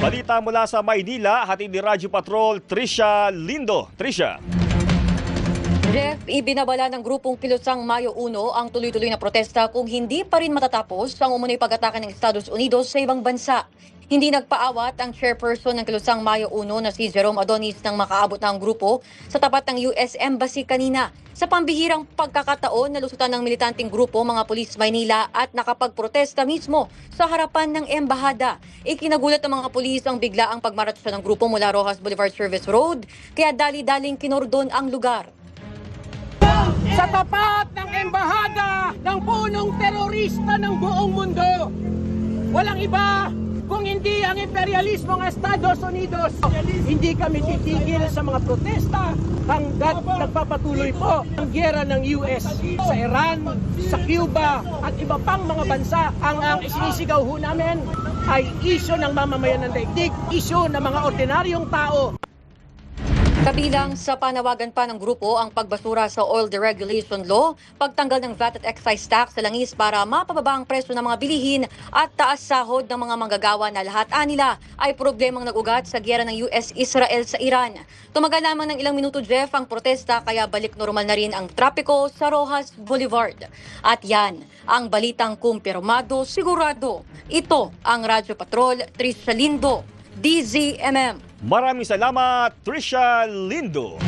Balita mula sa Maynila, hatid ni Radyo Patrol, Trisha Lindo. Trisha. Jeff, ibinabala ng grupong Kilusang Mayo 1 ang tuloy-tuloy na protesta kung hindi pa rin matatapos ang umunoy pag-atake ng Estados Unidos sa ibang bansa. Hindi nagpaawat ang chairperson ng Kilusang Mayo 1 na si Jerome Adonis nang makaabot na ang grupo sa tapat ng US Embassy kanina. Sa pambihirang pagkakataon, nalusutan ng militanteng grupo mga pulis Maynila at nakapagprotesta mismo sa harapan ng embahada. Ikinagulat ng mga pulis ang biglaang pagmarcha ng grupo mula Rojas Boulevard Service Road, kaya dali-daling kinordon ang lugar. Sa tapat ng embahada ng punong terorista ng buong mundo. Walang iba kung hindi ang imperialismo ng Estados Unidos. Hindi kami titigil sa mga protesta hanggat nagpapatuloy po ang gyera ng US sa Iran, sa Cuba at iba pang mga bansa. Ang isinisigaw ho namin ay isyu ng mamamayan ng daigdig, isyu ng mga ordinaryong tao. Kabilang sa panawagan pa ng grupo ang pagbasura sa Oil Deregulation Law, pagtanggal ng VAT at excise tax sa langis para mapababa ang presyo ng mga bilihin at taas sahod ng mga manggagawa na lahat nila ay problemang nag-ugat sa gyera ng US-Israel sa Iran. Tumagal lamang ng ilang minuto, Jeff, ang protesta kaya balik normal na rin ang trapiko sa Rojas Boulevard. At yan, ang balitang kumpirmado, sigurado. Ito ang Radyo Patrol, Trisha Lindo, DZMM. Maraming salamat, Trisha Lindo.